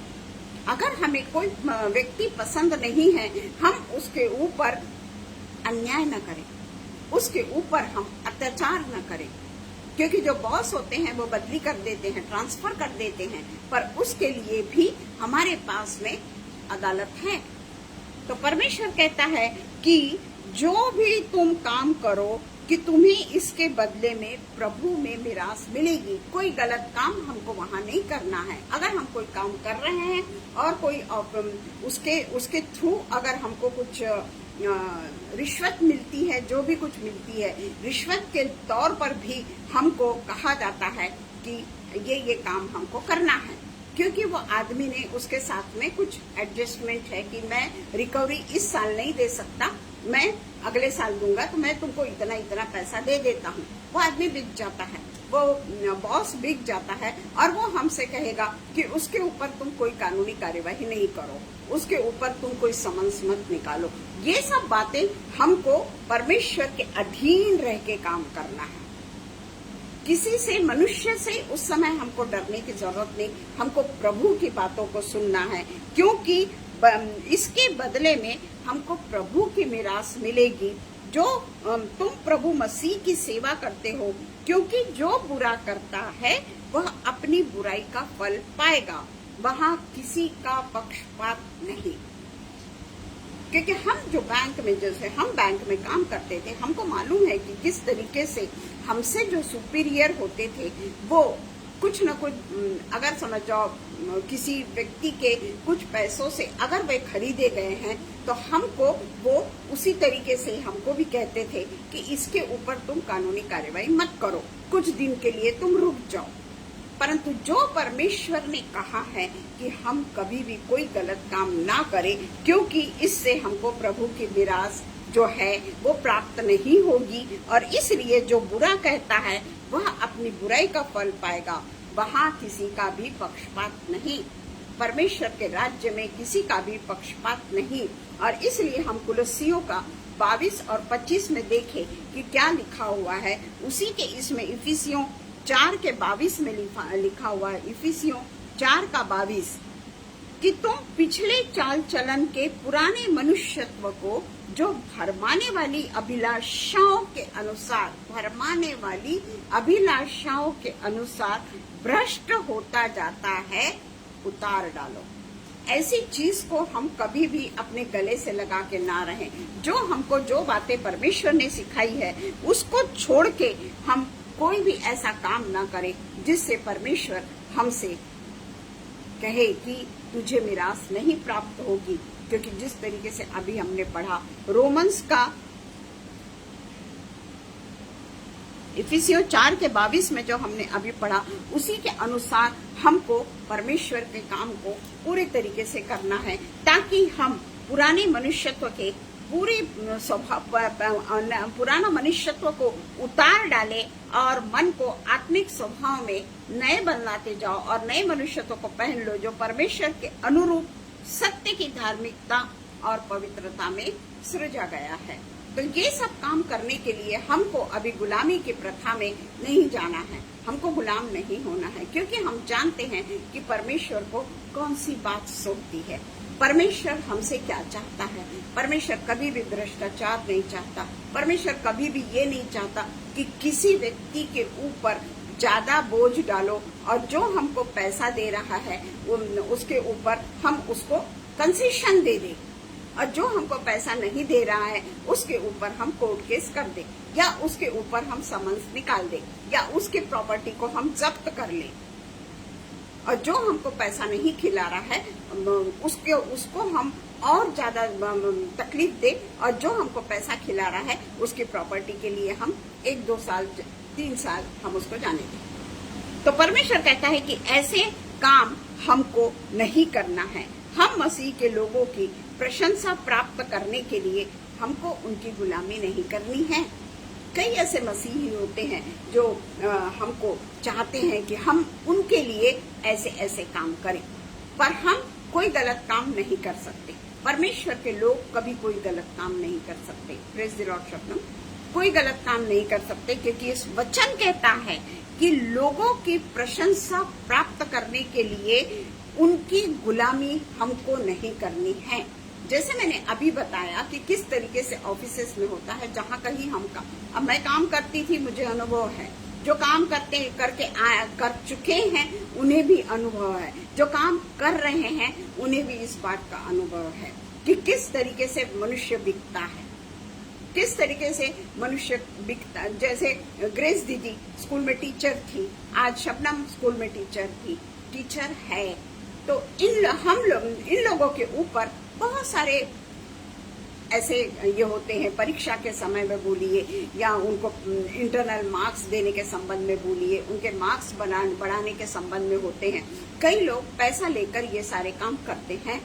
अगर हमें कोई व्यक्ति पसंद नहीं है, हम उसके ऊपर अन्याय न करें, उसके ऊपर हम अत्याचार न करें, क्योंकि जो बॉस होते हैं वो बदली कर देते हैं, ट्रांसफर कर देते हैं, पर उसके लिए भी हमारे पास में अदालत है। तो परमेश्वर कहता है कि जो भी तुम काम करो कि तुम्हें इसके बदले में प्रभु में मिरास मिलेगी। कोई गलत काम हमको वहाँ नहीं करना है। अगर हम कोई काम कर रहे हैं और कोई उसके थ्रू अगर हमको कुछ रिश्वत मिलती है, जो भी कुछ मिलती है, रिश्वत के तौर पर भी हमको कहा जाता है कि ये काम हमको करना है, क्योंकि वो आदमी ने उसके साथ में कुछ एडजस्टमेंट है कि मैं रिकवरी इस साल नहीं दे सकता, मैं अगले साल दूंगा, तो मैं तुमको इतना इतना पैसा दे देता हूँ। वो आदमी बिक जाता है, वो बॉस बिक जाता है और वो हमसे कहेगा कि उसके ऊपर तुम कोई कानूनी कार्यवाही नहीं करो, उसके ऊपर तुम कोई समन्स मत निकालो। ये सब बातें हमको परमेश्वर के अधीन रह के काम करना है। किसी से, मनुष्य से उस समय हमको डरने की जरूरत नहीं, हमको प्रभु की बातों को सुनना है, क्योंकि इसके बदले में हमको प्रभु की मिरास मिलेगी। जो तुम प्रभु मसीह की सेवा करते हो, क्योंकि जो बुरा करता है वह अपनी बुराई का फल पाएगा, वहाँ किसी का पक्षपात नहीं। क्योंकि हम जो बैंक में, जैसे हम बैंक में काम करते थे, हमको मालूम है कि किस तरीके से हमसे जो सुपीरियर होते थे वो कुछ न कुछ, अगर समझ जाओ किसी व्यक्ति के कुछ पैसों से अगर वे खरीदे गए हैं तो हमको वो उसी तरीके से हमको भी कहते थे कि इसके ऊपर तुम कानूनी कार्यवाही मत करो, कुछ दिन के लिए तुम रुक जाओ। परंतु जो परमेश्वर ने कहा है कि हम कभी भी कोई गलत काम ना करें, क्योंकि इससे हमको प्रभु की मिरास जो है वो प्राप्त नहीं होगी, और इसलिए जो बुरा कहता है वह अपनी बुराई का फल पाएगा। वहाँ किसी का भी पक्षपात नहीं, परमेश्वर के राज्य में किसी का भी पक्षपात नहीं। और इसलिए हम कुलस्सियों का 22 और 25 में देखें कि क्या लिखा हुआ है। उसी के इसमें इफिसियों 4 के 22 में लिखा हुआ है, इफिसियों 4 का 22, कि तुम पिछले चाल चलन के पुराने मनुष्यत्व को जो भरमाने वाली अभिलाषाओं के अनुसार भ्रष्ट होता जाता है, उतार डालो। ऐसी चीज को हम कभी भी अपने गले से लगा के ना रहें। जो हमको जो बातें परमेश्वर ने सिखाई है उसको छोड़ के हम कोई भी ऐसा काम ना करें जिससे परमेश्वर हमसे कहे कि तुझे मिरास नहीं प्राप्त होगी। क्योंकि जिस तरीके से अभी हमने पढ़ा रोमन्स का इफिसियों 4 के 22 में जो हमने अभी पढ़ा, उसी के अनुसार हमको परमेश्वर के काम को पूरे तरीके से करना है, ताकि हम पुराने मनुष्यत्व के पुराना मनुष्यत्व को उतार डाले और मन को आत्मिक स्वभाव में नए बदलाते जाओ और नए मनुष्यत्व को पहन लो, जो परमेश्वर के अनुरूप सत्य की धार्मिकता और पवित्रता में सृजा गया है। तो ये सब काम करने के लिए हमको अभी गुलामी की प्रथा में नहीं जाना है, हमको गुलाम नहीं होना है, क्योंकि हम जानते हैं कि परमेश्वर को कौन सी बात सौंपती है, परमेश्वर हमसे क्या चाहता है। परमेश्वर कभी भी भ्रष्टाचार नहीं चाहता, परमेश्वर कभी भी ये नहीं चाहता कि किसी व्यक्ति के ऊपर ज्यादा बोझ डालो और जो हमको पैसा दे रहा है उसके ऊपर हम उसको कंसेशन दे दें, और जो हमको पैसा नहीं दे रहा है उसके ऊपर हम कोर्ट केस कर दें, या उसके ऊपर हम समन्स निकाल दें, या उसके प्रॉपर्टी को हम जब्त कर लें। और जो हमको पैसा नहीं खिला रहा है उसको हम और ज्यादा तकलीफ दे, और जो हमको पैसा खिला रहा है उसकी प्रॉपर्टी के लिए हम 1-2 साल 3 साल हम उसको जाने दें। तो परमेश्वर कहता है कि ऐसे काम हमको नहीं करना है। हम मसीह के लोगों की प्रशंसा प्राप्त करने के लिए हमको उनकी गुलामी नहीं करनी है। कई ऐसे मसीही होते हैं जो हमको चाहते हैं कि हम उनके लिए ऐसे ऐसे काम करें, पर हम कोई गलत काम नहीं कर सकते। परमेश्वर के लोग कभी कोई गलत काम नहीं कर सकते। प्रेज द लॉर्ड शब्दम, कोई गलत काम नहीं कर सकते, क्योंकि इस वचन कहता है कि लोगों की प्रशंसा प्राप्त करने के लिए उनकी गुलामी हमको नहीं करनी है। जैसे मैंने अभी बताया कि किस तरीके से ऑफिसेस में होता है, जहाँ कहीं अब मैं काम करती थी, मुझे अनुभव है। जो काम कर चुके हैं उन्हें भी अनुभव है, जो काम कर रहे हैं उन्हें भी इस बात का अनुभव है कि किस तरीके से मनुष्य बिकता है, किस तरीके से मनुष्य बिकता। जैसे ग्रेस दीदी स्कूल में टीचर थी, आज शबनम स्कूल में टीचर है, तो इन लोगों के ऊपर बहुत सारे ऐसे ये होते हैं, परीक्षा के समय में बोलिए या उनको इंटरनल मार्क्स देने के संबंध में बोलिए, उनके मार्क्स बढ़ाने के संबंध में होते हैं। कई लोग पैसा लेकर ये सारे काम करते हैं,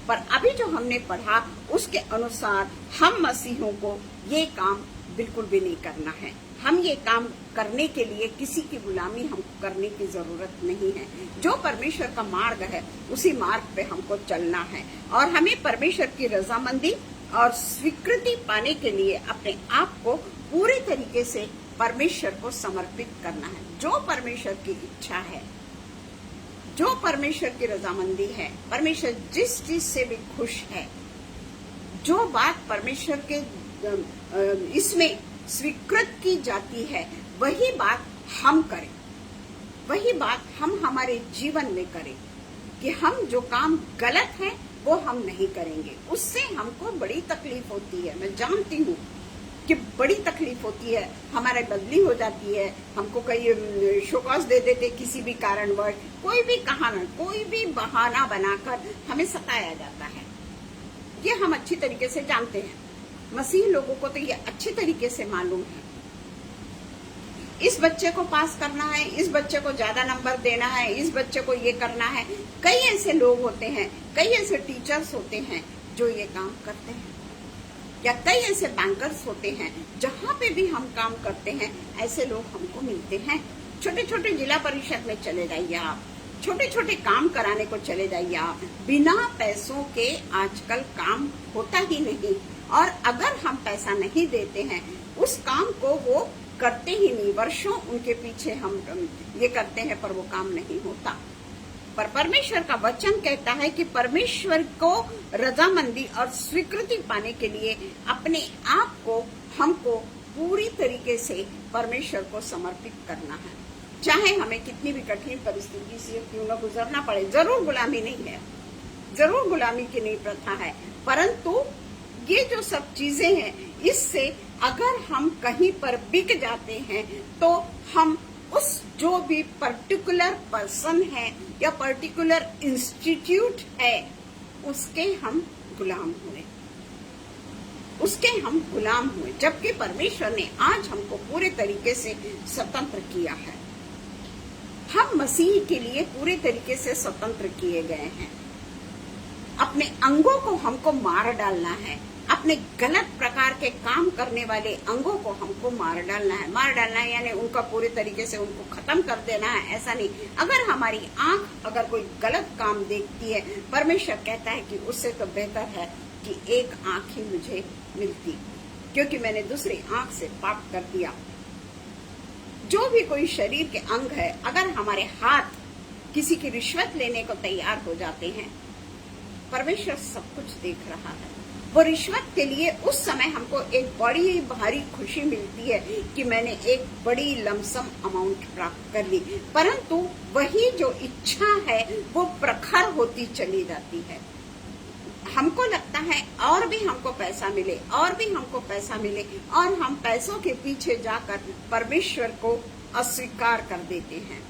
पर अभी जो हमने पढ़ा उसके अनुसार हम मसीहों को ये काम बिल्कुल भी नहीं करना है। हम ये काम करने के लिए किसी की गुलामी हमको करने की जरूरत नहीं है। जो परमेश्वर का मार्ग है उसी मार्ग पे हमको चलना है, और हमें परमेश्वर की रजामंदी और स्वीकृति पाने के लिए अपने आप को पूरे तरीके से परमेश्वर को समर्पित करना है। जो परमेश्वर की इच्छा है, जो परमेश्वर की रजामंदी है, परमेश्वर जिस चीज से भी खुश है, जो बात परमेश्वर के इसमें स्वीकृत की जाती है, वही बात हम करें, वही बात हम हमारे जीवन में करें, कि हम जो काम गलत है वो हम नहीं करेंगे। उससे हमको बड़ी तकलीफ होती है, मैं जानती हूँ कि बड़ी तकलीफ होती है, हमारी बदली हो जाती है, हमको कई शोकॉज दे देते किसी भी कारणवश, कोई भी बहाना बनाकर हमें सताया जाता है। ये हम अच्छी तरीके से जानते हैं, मसीह लोगों को तो ये अच्छी तरीके से मालूम है। इस बच्चे को पास करना है, इस बच्चे को ज्यादा नंबर देना है, इस बच्चे को ये करना है। कई ऐसे लोग होते हैं, कई ऐसे टीचर्स होते हैं जो ये काम करते हैं, या कई ऐसे बैंकर्स होते हैं, जहाँ पे भी हम काम करते हैं ऐसे लोग हमको मिलते हैं। छोटे छोटे जिला परिषद में चले जाइए आप, छोटे छोटे काम कराने को चले जाइए आप, बिना पैसों के आजकल काम होता ही नहीं। और अगर हम पैसा नहीं देते हैं, उस काम को वो करते ही नहीं, वर्षों उनके पीछे हम ये करते हैं, पर वो काम नहीं होता। पर परमेश्वर का वचन कहता है कि परमेश्वर को रजामंदी और स्वीकृति पाने के लिए अपने आप को हमको पूरी तरीके से परमेश्वर को समर्पित करना है, चाहे हमें कितनी भी कठिन परिस्थिति से क्यों न गुजरना पड़े। जरूर गुलामी नहीं है, जरूर गुलामी की नहीं प्रथा है, परंतु ये जो सब चीजें हैं, इससे अगर हम कहीं पर बिक जाते हैं तो हम उस जो भी पर्टिकुलर पर्सन है या पर्टिकुलर इंस्टीट्यूट है, उसके हम गुलाम हुए, जबकि परमेश्वर ने आज हमको पूरे तरीके से स्वतंत्र किया है। हम मसीह के लिए पूरे तरीके से स्वतंत्र किए गए हैं। अपने अंगों को हमको मार डालना है, अपने गलत प्रकार के काम करने वाले अंगों को हमको मार डालना है यानी उनका पूरे तरीके से उनको खत्म कर देना है। ऐसा नहीं, अगर हमारी आंख अगर कोई गलत काम देखती है, परमेश्वर कहता है कि उससे तो बेहतर है कि एक आंख ही मुझे मिलती, क्योंकि मैंने दूसरी आंख से पाप कर दिया। जो भी कोई शरीर के अंग है, अगर हमारे हाथ किसी की रिश्वत लेने को तैयार हो जाते हैं, परमेश्वर सब कुछ देख रहा है। वो रिश्वत के लिए उस समय हमको एक बड़ी भारी खुशी मिलती है कि मैंने एक बड़ी लमसम अमाउंट प्राप्त कर ली, परंतु वही जो इच्छा है वो प्रखर होती चली जाती है। हमको लगता है और भी हमको पैसा मिले, और भी हमको पैसा मिले, और हम पैसों के पीछे जाकर परमेश्वर को अस्वीकार कर देते हैं।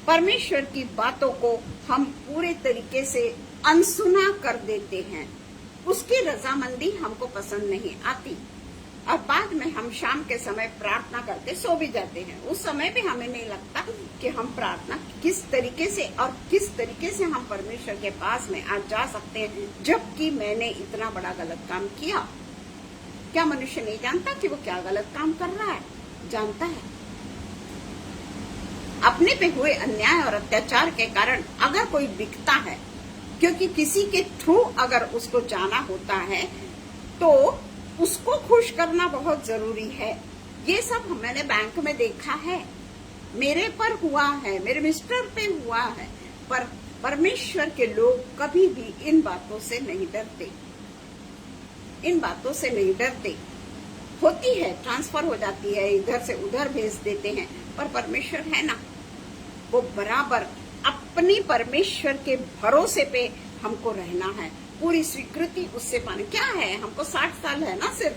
परमेश्वर की बातों को हम पूरे तरीके से अनसुना कर देते हैं, उसकी रजामंदी हमको पसंद नहीं आती, और बाद में हम शाम के समय प्रार्थना करके सो भी जाते हैं। उस समय भी हमें नहीं लगता कि हम प्रार्थना किस तरीके से और किस तरीके से हम परमेश्वर के पास में आज जा सकते हैं, जबकि मैंने इतना बड़ा गलत काम किया। क्या मनुष्य नहीं जानता कि वो क्या गलत काम कर रहा है? जानता है। अपने पे हुए अन्याय और अत्याचार के कारण अगर कोई बिकता है, क्योंकि किसी के थ्रू अगर उसको जाना होता है, तो उसको खुश करना बहुत जरूरी है। ये सब मैंने बैंक में देखा है, मेरे पर हुआ है, मेरे मिस्टर पे हुआ है, पर परमेश्वर के लोग कभी भी इन बातों से नहीं डरते, इन बातों से नहीं डरते। होती है, ट्रांसफर हो जाती है, इधर से उधर भेज देते हैं, पर परमेश्वर है ना, वो बराबर अपनी परमेश्वर के भरोसे पे हमको रहना है, पूरी स्वीकृति उससे पाने। क्या है, हमको 60 साल है ना सिर्फ,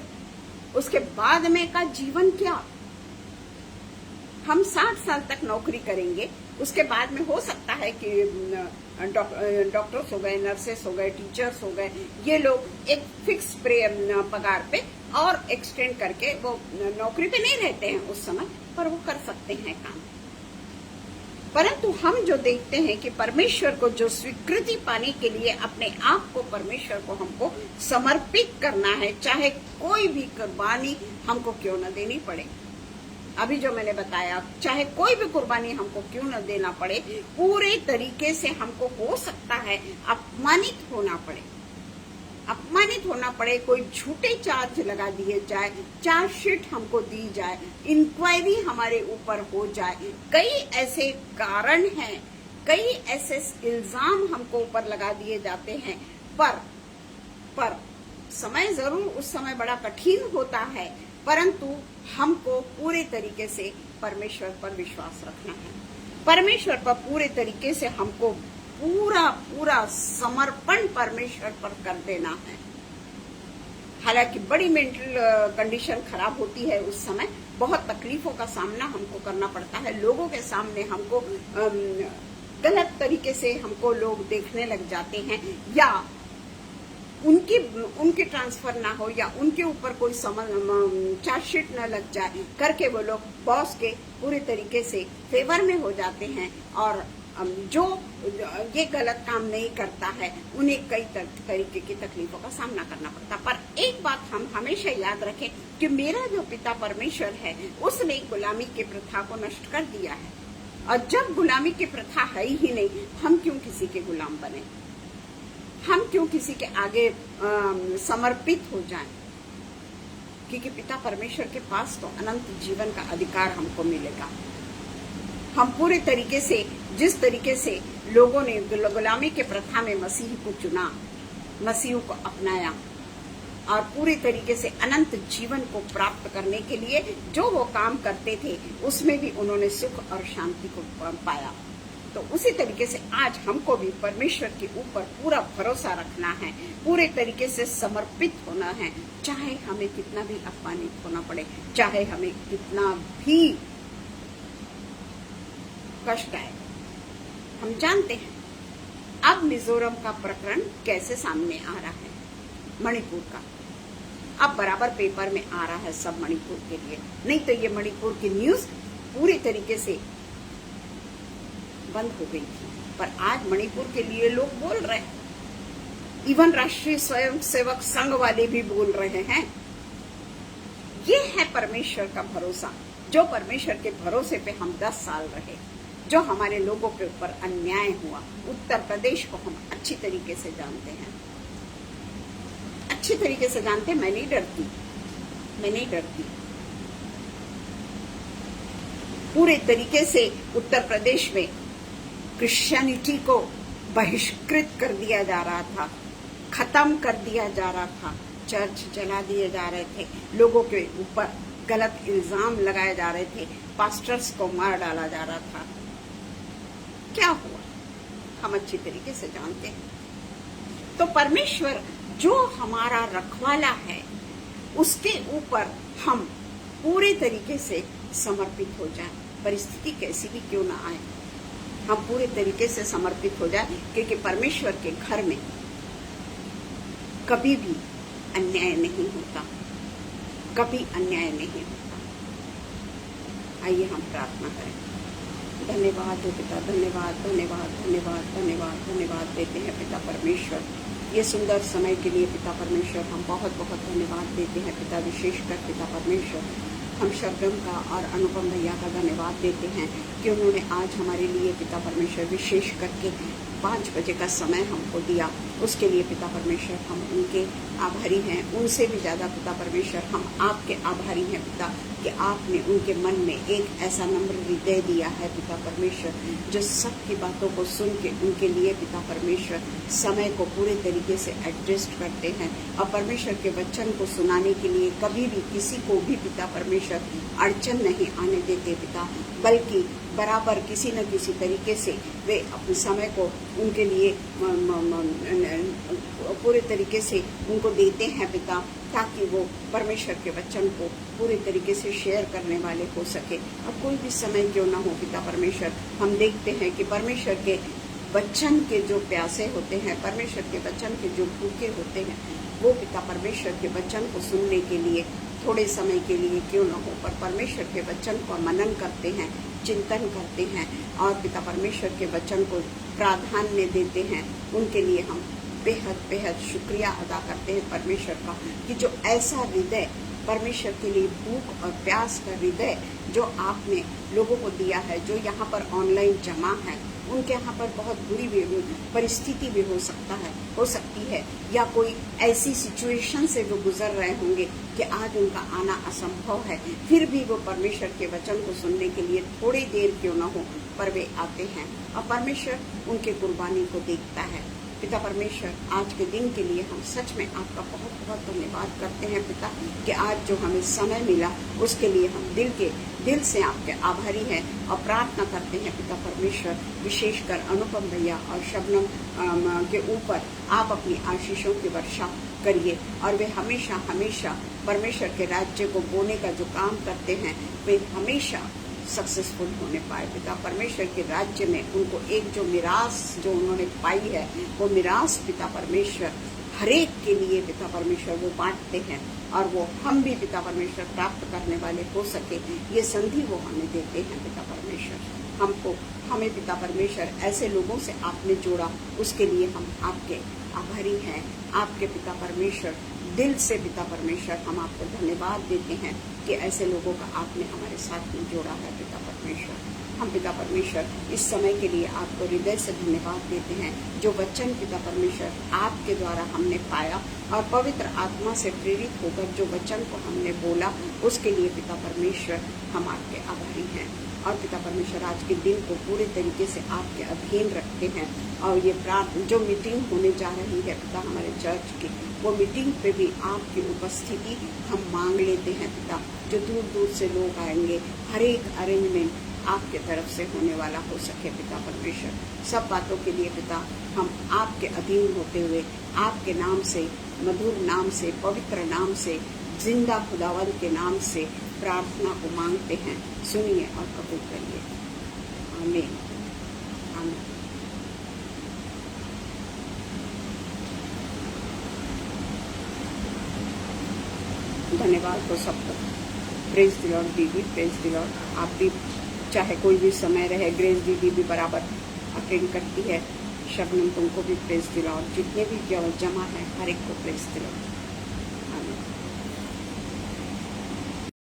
उसके बाद में का जीवन क्या? हम 60 साल तक नौकरी करेंगे, उसके बाद में हो सकता है कि डॉक्टर्स हो गए, नर्सेस हो गए, टीचर्स हो गए, ये लोग एक फिक्स पगार पे और एक्सटेंड करके वो नौकरी पे नहीं रहते हैं उस समय, पर वो कर सकते हैं काम। परंतु हम जो देखते हैं कि परमेश्वर को जो स्वीकृति पाने के लिए अपने आप को परमेश्वर को हमको समर्पित करना है, चाहे कोई भी कुर्बानी हमको क्यों न देनी पड़े। अभी जो मैंने बताया, चाहे कोई भी कुर्बानी हमको क्यों न देना पड़े, पूरे तरीके से हमको हो सकता है अपमानित होना पड़े, कोई झूठे चार्ज लगा दिए जाए, चार्जशीट हमको दी जाए, इंक्वायरी हमारे ऊपर हो जाए, कई ऐसे कारण हैं, कई ऐसे इल्जाम हमको ऊपर लगा दिए जाते हैं। पर समय जरूर उस समय बड़ा कठिन होता है, परंतु हमको पूरे तरीके से परमेश्वर पर विश्वास रखना है, परमेश्वर पर पूरे तरीके से हमको पूरा पूरा समर्पण परमेश्वर पर कर देना है। हालांकि बड़ी मेंटल कंडीशन खराब होती है, उस समय बहुत तकलीफों का सामना हमको करना पड़ता है। लोगों के सामने हमको गलत तरीके से हमको लोग देखने लग जाते हैं, या उनके ट्रांसफर ना हो, या उनके ऊपर कोई चार्जशीट न लग जाए करके वो लोग बॉस के पूरे तरीके से फेवर में हो जाते हैं, और जो ये गलत काम नहीं करता है उन्हें कई तरीके की तकलीफों का सामना करना पड़ता। पर एक बात हम हमेशा याद रखें कि मेरा जो पिता परमेश्वर है उसने गुलामी की प्रथा को नष्ट कर दिया है, और जब गुलामी की प्रथा है ही नहीं, हम क्यों किसी के गुलाम बने, हम क्यों किसी के आगे समर्पित हो जाएं? क्योंकि पिता परमेश्वर के पास तो अनंत जीवन का अधिकार हमको मिलेगा। हम पूरे तरीके से, जिस तरीके से लोगों ने गुलामी के प्रथा में मसीह को चुना, मसीह को अपनाया, और पूरे तरीके से अनंत जीवन को प्राप्त करने के लिए जो वो काम करते थे उसमें भी उन्होंने सुख और शांति को पाया। तो उसी तरीके से आज हमको भी परमेश्वर के ऊपर पूरा भरोसा रखना है, पूरे तरीके से समर्पित होना है, चाहे हमें कितना भी अपमानित होना पड़े, चाहे हमें कितना भी कष्ट आए। हम जानते हैं अब मिजोरम का प्रकरण कैसे सामने आ रहा है, मणिपुर का अब बराबर पेपर में आ रहा है सब मणिपुर के लिए। नहीं तो ये मणिपुर की न्यूज पूरी तरीके से बंद हो गई थी, पर आज मणिपुर के लिए लोग बोल रहे हैं, इवन राष्ट्रीय स्वयंसेवक संघ वाले भी बोल रहे हैं। ये है परमेश्वर का भरोसा, जो परमेश्वर के भरोसे पे हम 10 साल रहे, जो हमारे लोगों के ऊपर अन्याय हुआ। उत्तर प्रदेश को हम अच्छी तरीके से जानते हैं, अच्छी तरीके से जानते। मैं नहीं डरती। पूरे तरीके से उत्तर प्रदेश में क्रिश्चियनिटी को बहिष्कृत कर दिया जा रहा था, खत्म कर दिया जा रहा था, चर्च जला दिए जा रहे थे, लोगों के ऊपर गलत इल्जाम लगाए जा रहे थे, पास्टर्स को मार डाला जा रहा था। क्या हुआ हम अच्छी तरीके से जानते हैं। तो परमेश्वर जो हमारा रखवाला है उसके ऊपर हम पूरे तरीके से समर्पित हो जाएं, परिस्थिति कैसी भी क्यों ना आए, हम पूरे तरीके से समर्पित हो जाएं, क्योंकि परमेश्वर के घर में कभी भी अन्याय नहीं होता, कभी अन्याय नहीं होता। आइए हम प्रार्थना करें। धन्यवाद हो पिता, धन्यवाद धन्यवाद धन्यवाद धन्यवाद धन्यवाद देते हैं पिता परमेश्वर, ये सुंदर समय के लिए पिता परमेश्वर हम बहुत बहुत धन्यवाद देते हैं पिता। विशेषकर पिता परमेश्वर हम शबनम का और अनुपम भैया का धन्यवाद देते हैं कि उन्होंने आज हमारे लिए पिता परमेश्वर विशेष करके 5 बजे का समय हमको दिया, उसके लिए पिता परमेश्वर हम उनके आभारी हैं। उनसे भी ज़्यादा पिता परमेश्वर हम आपके आभारी हैं पिता, कि आपने उनके मन में एक ऐसा नम्र हृदय दिया है पिता परमेश्वर, जो सबकी बातों को सुन के उनके लिए पिता परमेश्वर समय को पूरे तरीके से एडजस्ट करते हैं, और परमेश्वर के वचन को सुनाने के लिए कभी भी किसी को भी पिता परमेश्वर अड़चन नहीं आने देते पिता, बल्कि बराबर किसी न किसी तरीके से वे अपने समय को उनके लिए पूरे तरीके से उनको देते हैं पिता, ताकि वो परमेश्वर के वचन को पूरे तरीके से शेयर करने वाले हो सके। और कोई भी समय क्यों ना हो पिता परमेश्वर, हम देखते हैं कि परमेश्वर के वचन के जो प्यासे होते हैं, परमेश्वर के वचन के जो भूखे होते हैं, वो पिता परमेश्वर के वचन को सुनने के लिए थोड़े समय के लिए क्यों न हो, पर परमेश्वर के वचन को मनन करते हैं, चिंतन करते हैं, और पिता परमेश्वर के वचन को प्राधान्य देते हैं। उनके लिए हम बेहद बेहद शुक्रिया अदा करते हैं परमेश्वर का, कि जो ऐसा हृदय, परमेश्वर के लिए भूख और प्यास का हृदय जो आपने लोगों को दिया है, जो यहाँ पर ऑनलाइन जमा है, उनके यहाँ पर बहुत बुरी परिस्थिति भी हो सकती है, या कोई ऐसी सिचुएशन से वो गुजर रहे होंगे कि आज उनका आना असंभव है, फिर भी वो परमेश्वर के वचन को सुनने के लिए थोड़ी देर क्यों न हो, पर वे आते हैं, और परमेश्वर उनके कुर्बानी को देखता है। पिता परमेश्वर, आज के दिन के लिए हम सच में आपका बहुत बहुत धन्यवाद करते हैं पिता, कि आज जो हमें समय मिला उसके लिए हम दिल से आपके आभारी हैं और प्रार्थना करते हैं पिता परमेश्वर, विशेषकर अनुपम भैया और शबनम के ऊपर आप अपनी आशीषों की वर्षा करिए और वे हमेशा हमेशा परमेश्वर के राज्य को बोने का जो काम करते हैं वे हमेशा सक्सेसफुल होने पाए। पिता परमेश्वर के राज्य में उनको एक जो मिरास जो उन्होंने पाई है वो मिरास पिता परमेश्वर हरेक के लिए पिता परमेश्वर वो बांटते हैं और वो हम भी पिता परमेश्वर प्राप्त करने वाले हो सके ये संधि वो हमें देते हैं। पिता परमेश्वर हमें पिता परमेश्वर ऐसे लोगों से आपने जोड़ा, उसके लिए हम आपके आभारी हैं। आपके पिता परमेश्वर दिल से पिता परमेश्वर हम आपको धन्यवाद देते हैं कि ऐसे लोगों का आपने हमारे साथ में जोड़ा है। पिता परमेश्वर हम पिता परमेश्वर इस समय के लिए आपको हृदय से धन्यवाद देते हैं। जो वचन पिता परमेश्वर आपके द्वारा हमने पाया और पवित्र आत्मा से प्रेरित होकर जो वचन को हमने बोला उसके लिए पिता परमेश्वर हम आपके आभारी हैं। और पिता परमेश्वर आज के दिन को पूरे तरीके से आपके अधीन रखते हैं और ये जो मीटिंग होने जा रही है पिता हमारे चर्च की, वो मीटिंग पे भी आपकी उपस्थिति हम मांग लेते हैं पिता। जो दूर दूर से लोग आएंगे, हर एक अरेंजमेंट आपके तरफ से होने वाला हो सके पिता परमेश्वर। सब बातों के लिए पिता हम आपके अधीन होते हुए आपके नाम से, मधुर नाम से, पवित्र नाम से, जिंदा खुदावन के नाम से प्रार्थना को मांगते हैं। सुनिए और कबूल करिए। आमीन आमीन। धन्यवाद हो सबको। प्रेज द लॉर्ड दीदी, प्रेज द लॉर्ड। आप भी चाहे कोई भी समय रहे, ग्रेस दीदी भी बराबर अटेंड करती है। शबनम तुमको भी प्रेज द लॉर्ड। जितने भी जमा है हर एक को प्रेज द लॉर्ड।